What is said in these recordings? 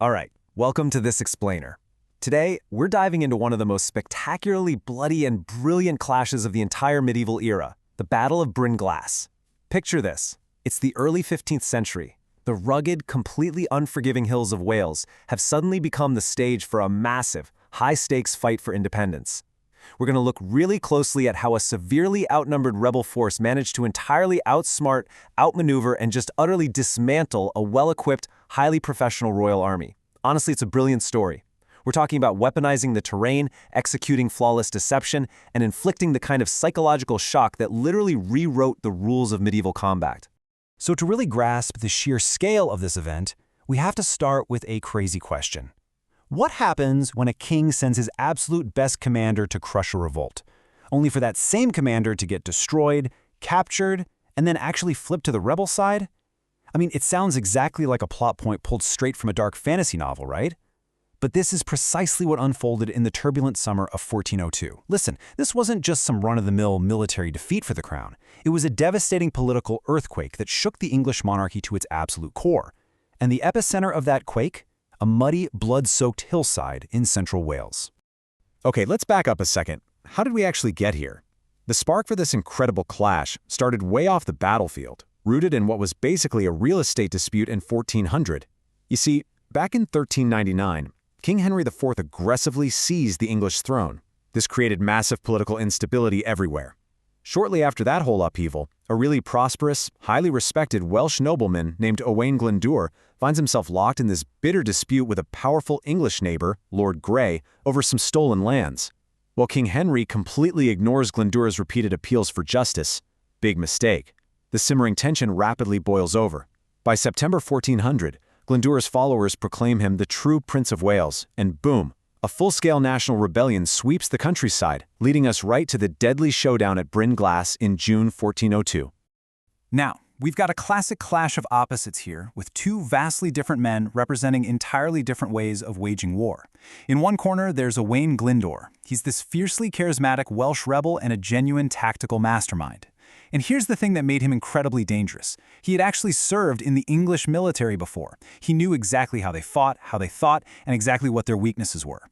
All right, welcome to This Explainer. Today, we're diving into one of the most spectacularly bloody and brilliant clashes of the entire medieval era, the Battle of Bryn Glas. Picture this. It's the early 15th century. The rugged, completely unforgiving hills of Wales have suddenly become the stage for a massive, high-stakes fight for independence. We're going to look really closely at how a severely outnumbered rebel force managed to entirely outsmart, outmaneuver, and just utterly dismantle a well-equipped, highly professional royal army. Honestly, it's a brilliant story. We're talking about weaponizing the terrain, executing flawless deception, and inflicting the kind of psychological shock that literally rewrote the rules of medieval combat. So to really grasp the sheer scale of this event, we have to start with a crazy question. What happens when a king sends his absolute best commander to crush a revolt, only for that same commander to get destroyed, captured, and then actually flip to the rebel side? I mean, it sounds exactly like a plot point pulled straight from a dark fantasy novel, right? But this is precisely what unfolded in the turbulent summer of 1402. Listen, this wasn't just some run-of-the-mill military defeat for the crown. It was a devastating political earthquake that shook the English monarchy to its absolute core. And the epicenter of that quake? A muddy, blood-soaked hillside in central Wales. Okay, let's back up a second. How did we actually get here? The spark for this incredible clash started way off the battlefield, rooted in what was basically a real estate dispute in 1400. You see, back in 1399, King Henry IV aggressively seized the English throne. This created massive political instability everywhere. Shortly after that whole upheaval, a really prosperous, highly respected Welsh nobleman named Owain Glyndŵr finds himself locked in this bitter dispute with a powerful English neighbor, Lord Grey, over some stolen lands. While King Henry completely ignores Glyndŵr's repeated appeals for justice. Big mistake. The simmering tension rapidly boils over. By September 1400, Glyndŵr's followers proclaim him the true Prince of Wales, and boom, a full-scale national rebellion sweeps the countryside, leading us right to the deadly showdown at Bryn Glas in June 1402. Now, we've got a classic clash of opposites here, with two vastly different men representing entirely different ways of waging war. In one corner, there's Owain Glyndŵr. He's this fiercely charismatic Welsh rebel and a genuine tactical mastermind. And here's the thing that made him incredibly dangerous. He had actually served in the English military before. He knew exactly how they fought, how they thought, and exactly what their weaknesses were.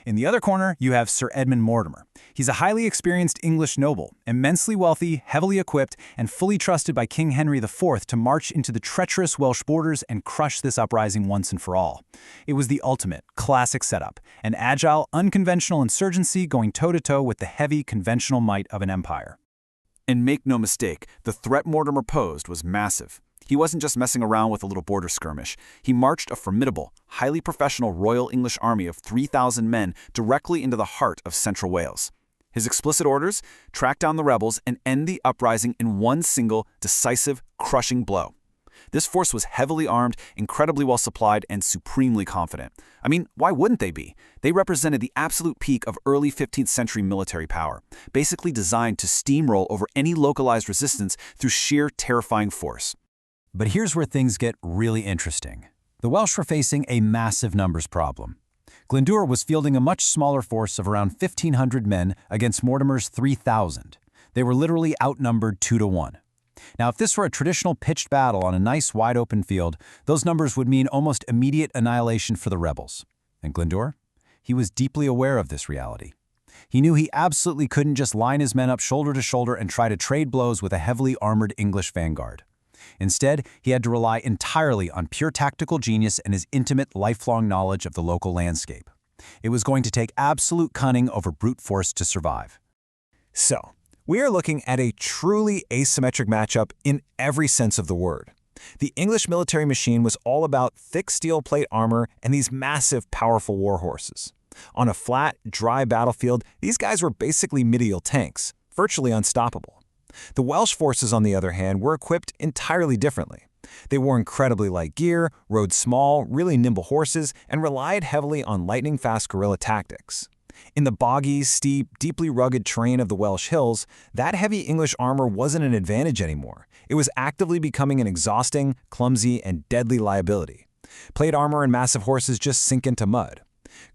In the other corner, you have Sir Edmund Mortimer. He's a highly experienced English noble, immensely wealthy, heavily equipped, and fully trusted by King Henry IV to march into the treacherous Welsh borders and crush this uprising once and for all. It was the ultimate, classic setup, an agile, unconventional insurgency going toe-to-toe with the heavy, conventional might of an empire. And make no mistake, the threat Mortimer posed was massive. He wasn't just messing around with a little border skirmish. He marched a formidable, highly professional Royal English army of 3,000 men directly into the heart of central Wales. His explicit orders: track down the rebels and end the uprising in one single, decisive, crushing blow. This force was heavily armed, incredibly well supplied, and supremely confident. I mean, why wouldn't they be? They represented the absolute peak of early 15th century military power, basically designed to steamroll over any localized resistance through sheer terrifying force. But here's where things get really interesting. The Welsh were facing a massive numbers problem. Glyndŵr was fielding a much smaller force of around 1,500 men against Mortimer's 3,000. They were literally outnumbered 2-1. Now, if this were a traditional pitched battle on a nice wide-open field, those numbers would mean almost immediate annihilation for the rebels. And Glyndŵr? He was deeply aware of this reality. He knew he absolutely couldn't just line his men up shoulder to shoulder and try to trade blows with a heavily armored English vanguard. Instead, he had to rely entirely on pure tactical genius and his intimate, lifelong knowledge of the local landscape. It was going to take absolute cunning over brute force to survive. So, we are looking at a truly asymmetric matchup in every sense of the word. The English military machine was all about thick steel plate armor and these massive, powerful war horses. On a flat, dry battlefield, these guys were basically medieval tanks, virtually unstoppable. The Welsh forces, on the other hand, were equipped entirely differently. They wore incredibly light gear, rode small, really nimble horses, and relied heavily on lightning-fast guerrilla tactics. In the boggy, steep, deeply rugged terrain of the Welsh hills, that heavy English armor wasn't an advantage anymore. It was actively becoming an exhausting, clumsy, and deadly liability. Plate armor and massive horses just sink into mud.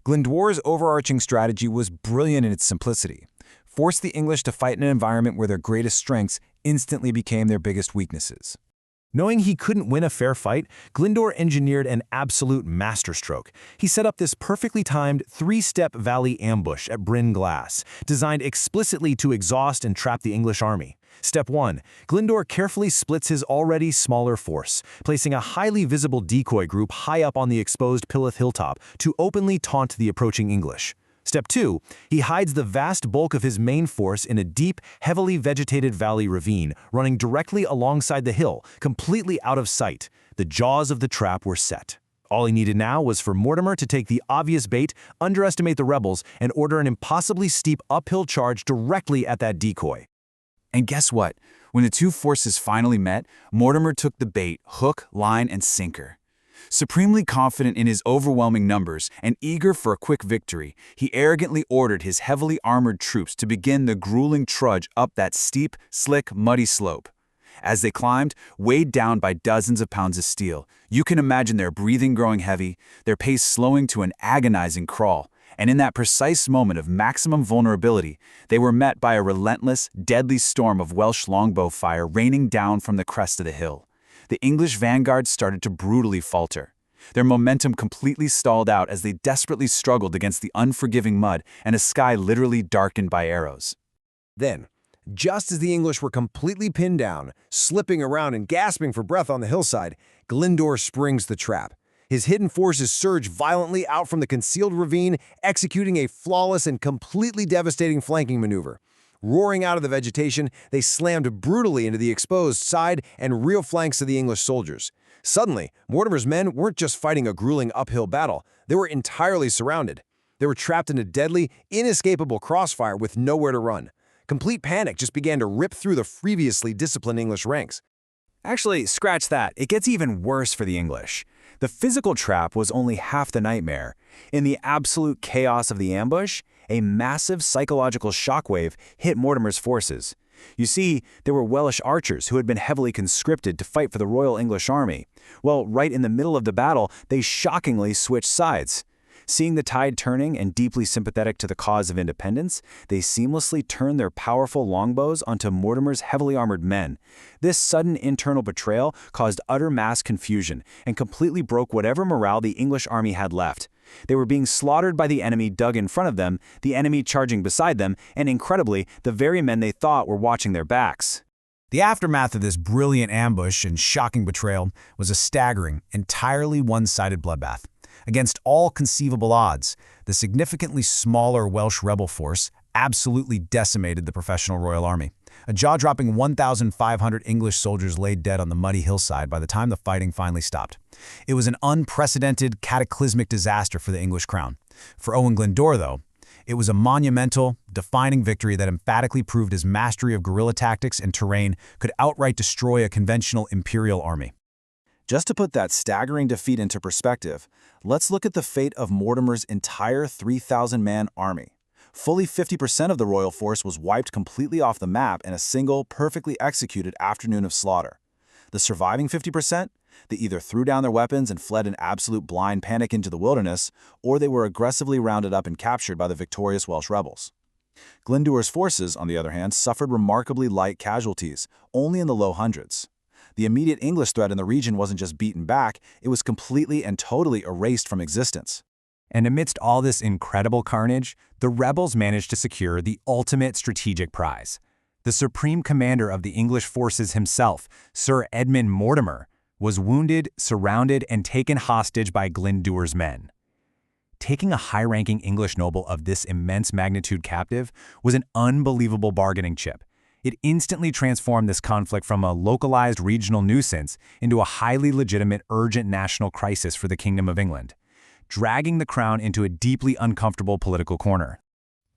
Glyndwr's overarching strategy was brilliant in its simplicity. Force the English to fight in an environment where their greatest strengths instantly became their biggest weaknesses. Knowing he couldn't win a fair fight, Glyndwr engineered an absolute masterstroke. He set up this perfectly timed three-step valley ambush at Bryn Glas, designed explicitly to exhaust and trap the English army. Step 1. Glyndwr carefully splits his already smaller force, placing a highly visible decoy group high up on the exposed Pillith hilltop to openly taunt the approaching English. Step 2. He hides the vast bulk of his main force in a deep, heavily vegetated valley ravine, running directly alongside the hill, completely out of sight. The jaws of the trap were set. All he needed now was for Mortimer to take the obvious bait, underestimate the rebels, and order an impossibly steep uphill charge directly at that decoy. And guess what? When the two forces finally met, Mortimer took the bait, hook, line, and sinker. Supremely confident in his overwhelming numbers and eager for a quick victory, he arrogantly ordered his heavily armored troops to begin the grueling trudge up that steep, slick, muddy slope. As they climbed, weighed down by dozens of pounds of steel, you can imagine their breathing growing heavy, their pace slowing to an agonizing crawl, and in that precise moment of maximum vulnerability, they were met by a relentless, deadly storm of Welsh longbow fire raining down from the crest of the hill. The English vanguard started to brutally falter. Their momentum completely stalled out as they desperately struggled against the unforgiving mud and a sky literally darkened by arrows. Then, just as the English were completely pinned down, slipping around and gasping for breath on the hillside, Glyndwr springs the trap. His hidden forces surge violently out from the concealed ravine, executing a flawless and completely devastating flanking maneuver. Roaring out of the vegetation, they slammed brutally into the exposed side and rear flanks of the English soldiers. Suddenly, Mortimer's men weren't just fighting a grueling uphill battle, they were entirely surrounded. They were trapped in a deadly, inescapable crossfire with nowhere to run. Complete panic just began to rip through the previously disciplined English ranks. Actually, scratch that. It gets even worse for the English. The physical trap was only half the nightmare. In the absolute chaos of the ambush, a massive psychological shockwave hit Mortimer's forces. You see, there were Welsh archers who had been heavily conscripted to fight for the Royal English Army. Well, right in the middle of the battle, they shockingly switched sides. Seeing the tide turning and deeply sympathetic to the cause of independence, they seamlessly turned their powerful longbows onto Mortimer's heavily armored men. This sudden internal betrayal caused utter mass confusion and completely broke whatever morale the English army had left. They were being slaughtered by the enemy dug in front of them, the enemy charging beside them, and incredibly, the very men they thought were watching their backs. The aftermath of this brilliant ambush and shocking betrayal was a staggering, entirely one-sided bloodbath. Against all conceivable odds, the significantly smaller Welsh rebel force absolutely decimated the professional Royal Army. A jaw-dropping 1,500 English soldiers lay dead on the muddy hillside by the time the fighting finally stopped. It was an unprecedented, cataclysmic disaster for the English crown. For Owain Glyndŵr, though, it was a monumental, defining victory that emphatically proved his mastery of guerrilla tactics and terrain could outright destroy a conventional imperial army. Just to put that staggering defeat into perspective, let's look at the fate of Mortimer's entire 3,000-man army. Fully 50% of the royal force was wiped completely off the map in a single, perfectly executed afternoon of slaughter. The surviving 50%? They either threw down their weapons and fled in absolute blind panic into the wilderness, or they were aggressively rounded up and captured by the victorious Welsh rebels. Glyndwr's forces, on the other hand, suffered remarkably light casualties, only in the low hundreds. The immediate English threat in the region wasn't just beaten back, it was completely and totally erased from existence. And amidst all this incredible carnage, the rebels managed to secure the ultimate strategic prize. The supreme commander of the English forces himself, Sir Edmund Mortimer, was wounded, surrounded, and taken hostage by Glyndwr's men. Taking a high-ranking English noble of this immense magnitude captive was an unbelievable bargaining chip. It instantly transformed this conflict from a localized regional nuisance into a highly legitimate, urgent national crisis for the Kingdom of England, dragging the crown into a deeply uncomfortable political corner.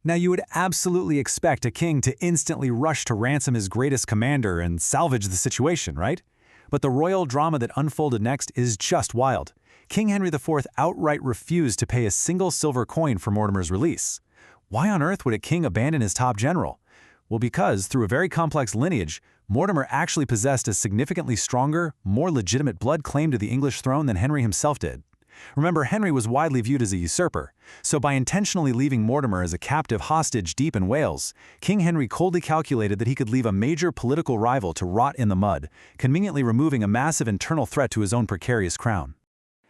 Now, you would absolutely expect a king to instantly rush to ransom his greatest commander and salvage the situation, right? But the royal drama that unfolded next is just wild. King Henry IV outright refused to pay a single silver coin for Mortimer's release. Why on earth would a king abandon his top general? Well, because, through a very complex lineage, Mortimer actually possessed a significantly stronger, more legitimate blood claim to the English throne than Henry himself did. Remember, Henry was widely viewed as a usurper, so by intentionally leaving Mortimer as a captive hostage deep in Wales, King Henry coldly calculated that he could leave a major political rival to rot in the mud, conveniently removing a massive internal threat to his own precarious crown.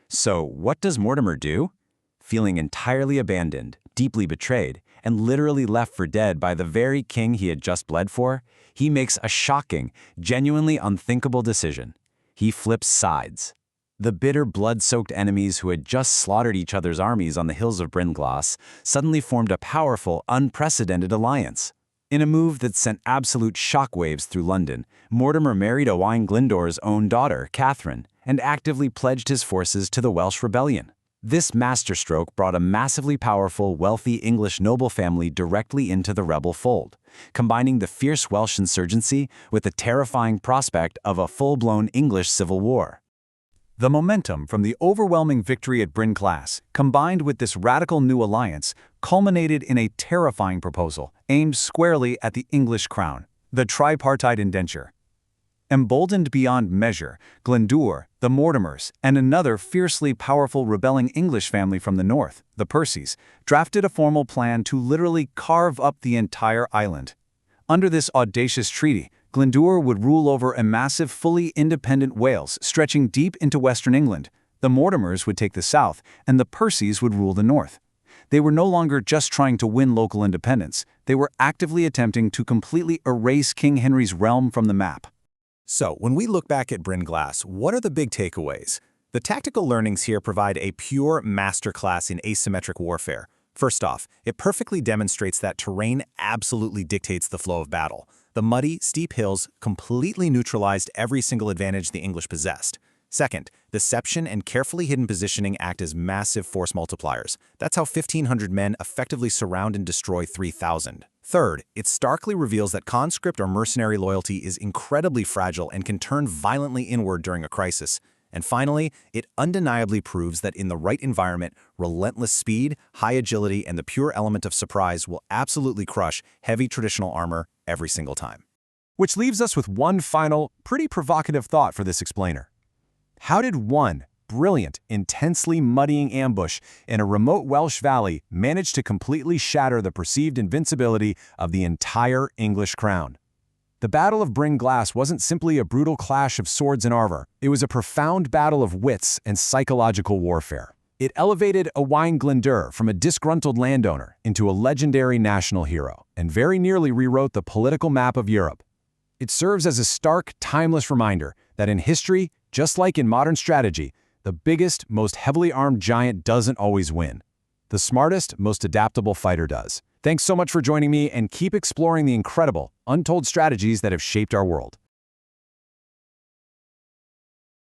So, what does Mortimer do? Feeling entirely abandoned, deeply betrayed, and literally left for dead by the very king he had just bled for, he makes a shocking, genuinely unthinkable decision. He flips sides. The bitter, blood-soaked enemies who had just slaughtered each other's armies on the hills of Bryn Glas suddenly formed a powerful, unprecedented alliance. In a move that sent absolute shockwaves through London, Mortimer married Owain Glyndŵr's own daughter, Catherine, and actively pledged his forces to the Welsh rebellion. This masterstroke brought a massively powerful, wealthy English noble family directly into the rebel fold, combining the fierce Welsh insurgency with the terrifying prospect of a full-blown English civil war. The momentum from the overwhelming victory at Bryn Glas, combined with this radical new alliance, culminated in a terrifying proposal aimed squarely at the English crown, the tripartite indenture. Emboldened beyond measure, Glyndwr, the Mortimers, and another fiercely powerful rebelling English family from the north, the Percys, drafted a formal plan to literally carve up the entire island. Under this audacious treaty, Glyndwr would rule over a massive, fully independent Wales stretching deep into western England. The Mortimers would take the south, and the Percys would rule the north. They were no longer just trying to win local independence. They were actively attempting to completely erase King Henry's realm from the map. So, when we look back at Bryn Glas, what are the big takeaways? The tactical learnings here provide a pure masterclass in asymmetric warfare. First off, it perfectly demonstrates that terrain absolutely dictates the flow of battle. The muddy, steep hills completely neutralized every single advantage the English possessed. Second, deception and carefully hidden positioning act as massive force multipliers. That's how 1,500 men effectively surround and destroy 3,000. Third, it starkly reveals that conscript or mercenary loyalty is incredibly fragile and can turn violently inward during a crisis. And finally, it undeniably proves that in the right environment, relentless speed, high agility, and the pure element of surprise will absolutely crush heavy traditional armor every single time. Which leaves us with one final, pretty provocative thought for this explainer. How did one brilliant, intensely muddying ambush in a remote Welsh valley manage to completely shatter the perceived invincibility of the entire English crown? The Battle of Bryn Glas wasn't simply a brutal clash of swords and armor. It was a profound battle of wits and psychological warfare. It elevated Owain Glyndŵr from a disgruntled landowner into a legendary national hero, and very nearly rewrote the political map of Europe. It serves as a stark, timeless reminder that in history, just like in modern strategy, the biggest, most heavily armed giant doesn't always win. The smartest, most adaptable fighter does. Thanks so much for joining me, and keep exploring the incredible, untold strategies that have shaped our world.